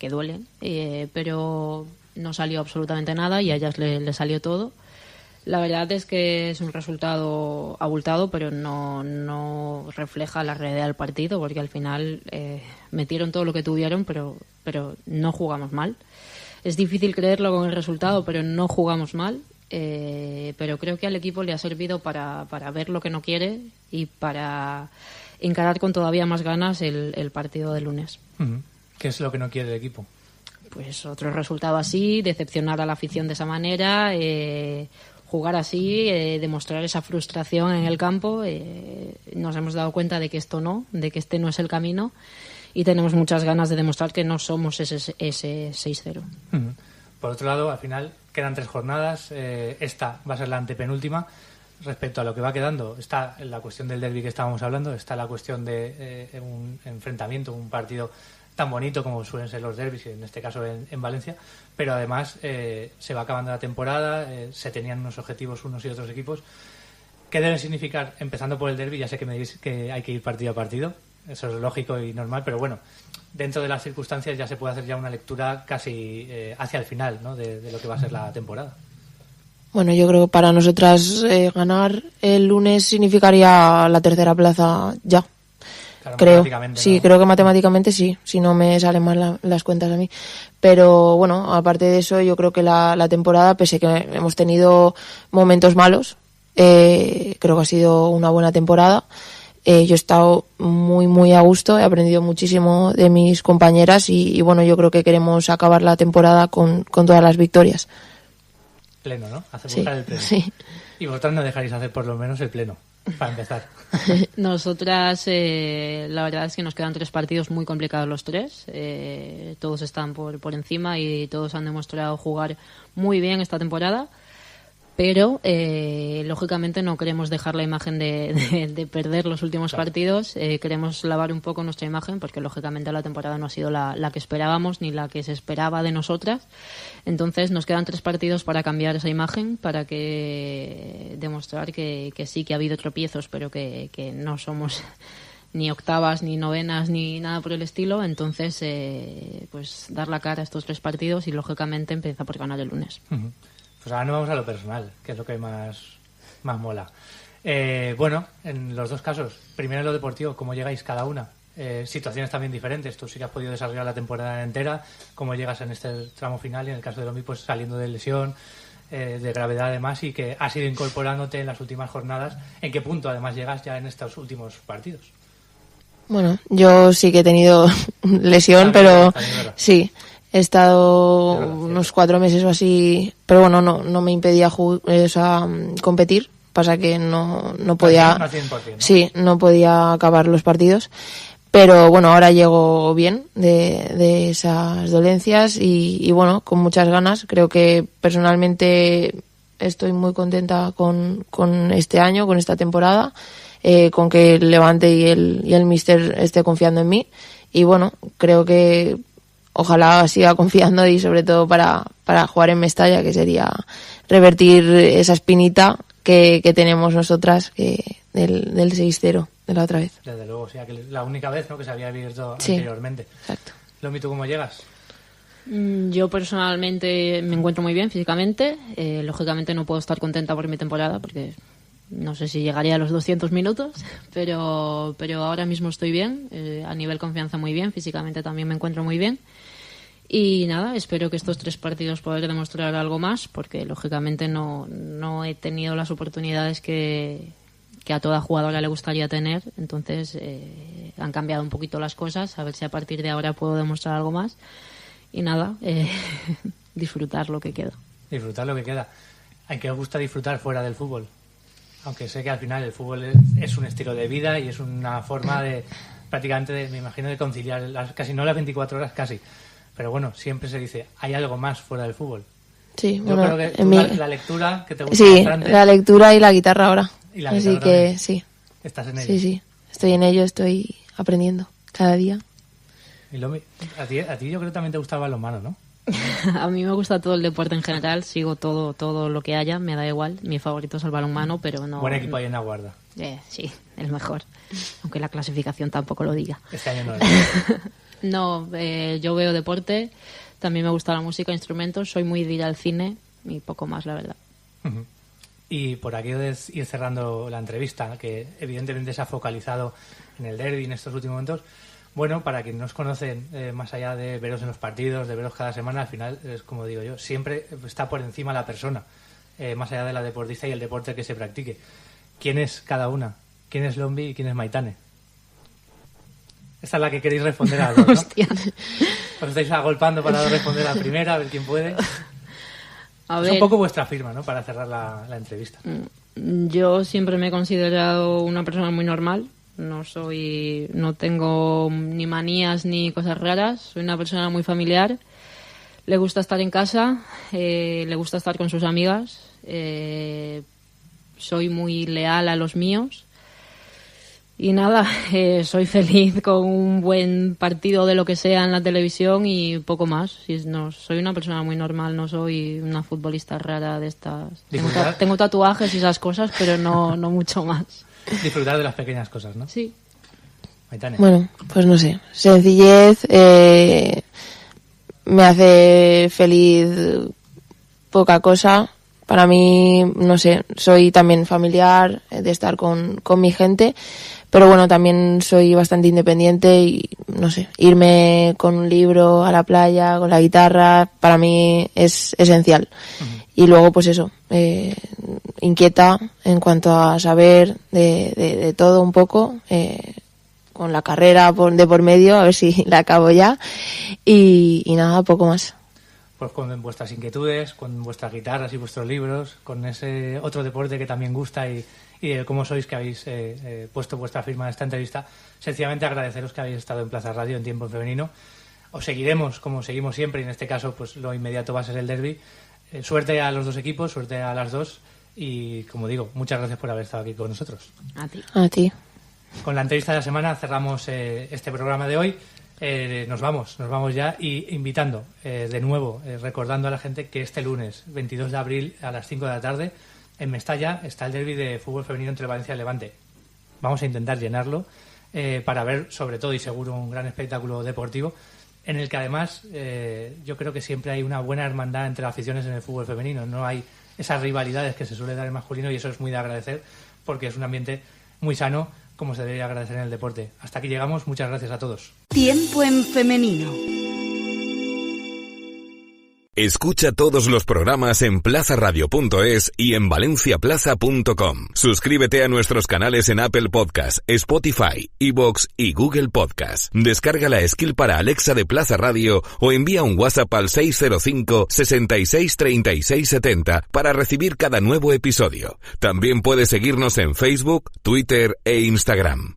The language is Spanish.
que duelen, pero no salió absolutamente nada y a ellas le salió todo. La verdad es que es un resultado abultado, pero no refleja la realidad del partido, porque al final metieron todo lo que tuvieron, pero no jugamos mal. Es difícil creerlo con el resultado, pero no jugamos mal. Pero creo que al equipo le ha servido para ver lo que no quiere y para encarar con todavía más ganas el partido de lunes. ¿Qué es lo que no quiere el equipo? Pues otro resultado así, decepcionar a la afición de esa manera, jugar así, demostrar esa frustración en el campo. Nos hemos dado cuenta de que de que este no es el camino, y tenemos muchas ganas de demostrar que no somos ese 6-0. Por otro lado, al final quedan 3 jornadas, esta va a ser la antepenúltima. Respecto a lo que va quedando, está la cuestión del derbi que estábamos hablando, está la cuestión de un enfrentamiento, un partido tan bonito como suelen ser los derbis, en este caso en Valencia, pero además se va acabando la temporada, se tenían unos objetivos unos y otros equipos. ¿Qué deben significar, empezando por el derbi? Ya sé que me diréis que hay que ir partido a partido, eso es lógico y normal, pero bueno, dentro de las circunstancias ya se puede hacer ya una lectura casi hacia el final, ¿no?, de lo que va a ser la temporada. Bueno, yo creo que para nosotras ganar el lunes significaría la tercera plaza ya. Claro, creo, ¿no? Sí, creo que matemáticamente sí, si no me salen mal las cuentas a mí. Pero bueno, aparte de eso, yo creo que la temporada, pese a que hemos tenido momentos malos, creo que ha sido una buena temporada. Yo he estado muy, muy a gusto, he aprendido muchísimo de mis compañeras y bueno, yo creo que queremos acabar la temporada con todas las victorias. Pleno, ¿no? Buscar el pleno. Sí. Y vosotras no dejaréis hacer por lo menos el pleno, para empezar. Nosotras, la verdad es que nos quedan 3 partidos muy complicados los 3. Todos están por encima y todos han demostrado jugar muy bien esta temporada. Pero, lógicamente, no queremos dejar la imagen de perder los últimos partidos. Queremos lavar un poco nuestra imagen porque, lógicamente, la temporada no ha sido la que esperábamos ni la que se esperaba de nosotras. Entonces, nos quedan 3 partidos para cambiar esa imagen, para demostrar que sí, que ha habido tropiezos, pero que no somos ni octavas, ni novenas, ni nada por el estilo. Entonces, pues dar la cara a estos 3 partidos y, lógicamente, empieza por ganar el lunes. Pues ahora no vamos a lo personal, que es lo que más mola. Bueno, en los 2 casos, primero en lo deportivo, ¿cómo llegáis cada una? Situaciones también diferentes. Tú sí que has podido desarrollar la temporada entera. ¿Cómo llegas en este tramo final? Y en el caso de Lomi, pues saliendo de lesión, de gravedad además, y que has ido incorporándote en las últimas jornadas. ¿En qué punto además llegas ya en estos últimos partidos? Bueno, yo sí que he tenido lesión, pero sí. He estado unos 4 meses o así, pero bueno, no me impedía competir. Pasa que no podía, no 100%, ¿no? Sí, no podía acabar los partidos. Pero bueno, ahora llego bien de esas dolencias y bueno, con muchas ganas. Creo que personalmente estoy muy contenta con este año, con esta temporada, con que el Levante y el míster esté confiando en mí. Y bueno, creo que ojalá siga confiando y sobre todo para jugar en Mestalla, que sería revertir esa espinita que tenemos nosotras del 6-0 de la otra vez. Desde luego, o sea, que la única vez, ¿no?, que se había abierto anteriormente. Exacto. Lomi, ¿tú cómo llegas? Yo personalmente me encuentro muy bien físicamente. Lógicamente no puedo estar contenta por mi temporada porque no sé si llegaría a los 200 minutos, pero ahora mismo estoy bien, a nivel confianza muy bien, físicamente también me encuentro muy bien. Y nada, espero que estos 3 partidos poder demostrar algo más, porque lógicamente no he tenido las oportunidades que a toda jugadora le gustaría tener. Entonces han cambiado un poquito las cosas, a ver si a partir de ahora puedo demostrar algo más. Y nada, disfrutar lo que queda. Disfrutar lo que queda. ¿A qué os gusta disfrutar fuera del fútbol? Aunque sé que al final el fútbol es un estilo de vida y es una forma de prácticamente, me imagino, de conciliar casi no las 24 horas, casi. Pero bueno, siempre se dice, hay algo más fuera del fútbol. Sí, yo bueno, creo que la lectura, que te gusta sí, bastante. la lectura y la guitarra ahora. Y la Así guitarra que también. sí. ¿Estás en ello? Sí, estoy en ello, estoy aprendiendo cada día. Y a ti yo creo que también te gusta el balonmano, ¿no? A mí me gusta todo el deporte en general, sigo todo lo que haya, me da igual. Mi favorito es el balonmano, pero no... Buen equipo ahí en la Guarda. Sí, el mejor. Aunque la clasificación tampoco lo diga. Este año no es. No, yo veo deporte, también me gusta la música, instrumentos, soy muy de ir al cine y poco más, la verdad. Uh-huh. Y por aquí es ir cerrando la entrevista, que evidentemente se ha focalizado en el derbi en estos últimos momentos. Bueno, para quienes nos conocen, más allá de veros en los partidos, de veros cada semana, al final, es como digo yo, siempre está por encima la persona, más allá de la deportista y el deporte que se practique. ¿Quién es cada una? ¿Quién es Lombi y quién es Maitane? Esta es la que queréis responder a dos, ¿no? Hostia. Os estáis agolpando para responder a la primera, a ver quién puede. A Es ver, un poco vuestra firma, ¿no?, para cerrar la entrevista. yo siempre me he considerado una persona muy normal. No tengo ni manías ni cosas raras. Soy una persona muy familiar. Le gusta estar en casa, le gusta estar con sus amigas. Soy muy leal a los míos. Y nada, soy feliz con un buen partido de lo que sea en la televisión y poco más. Soy una persona muy normal, no soy una futbolista rara de estas. Tengo tatuajes y esas cosas, pero no mucho más. Disfrutar de las pequeñas cosas, ¿no? Sí. Maitane. Bueno, pues no sé. Sencillez, me hace feliz poca cosa. Para mí, no sé, soy también familiar de estar con mi gente, pero bueno, también soy bastante independiente y, no sé, irme con un libro a la playa, con la guitarra, para mí es esencial. Uh-huh. Y luego, pues eso, inquieta en cuanto a saber de todo un poco, con la carrera de por medio, a ver si la acabo ya, y nada, poco más. Pues con vuestras inquietudes, con vuestras guitarras y vuestros libros, con ese otro deporte que también gusta y cómo sois, que habéis puesto vuestra firma en esta entrevista. Sencillamente agradeceros que habéis estado en Plaza Radio en Tiempo en Femenino. Os seguiremos como seguimos siempre, y en este caso pues lo inmediato va a ser el derbi. Suerte a los dos equipos, suerte a las dos, y como digo, muchas gracias por haber estado aquí con nosotros. A ti. A ti. Con la entrevista de la semana cerramos este programa de hoy. Nos vamos ya, y invitando de nuevo, recordando a la gente que este lunes 22 de abril a las 5 de la tarde en Mestalla está el derbi de fútbol femenino entre Valencia y Levante. Vamos a intentar llenarlo para ver, sobre todo y seguro, un gran espectáculo deportivo en el que además yo creo que siempre hay una buena hermandad entre aficiones en el fútbol femenino. No hay esas rivalidades que se suele dar en masculino, y eso es muy de agradecer porque es un ambiente muy sano, como se debería agradecer en el deporte. Hasta aquí llegamos. Muchas gracias a todos. Tiempo en Femenino. Escucha todos los programas en plazaradio.es y en valenciaplaza.com. Suscríbete a nuestros canales en Apple Podcast, Spotify, iVoox y Google Podcast. Descarga la skill para Alexa de Plaza Radio o envía un WhatsApp al 605 66 36 70 para recibir cada nuevo episodio. También puedes seguirnos en Facebook, Twitter e Instagram.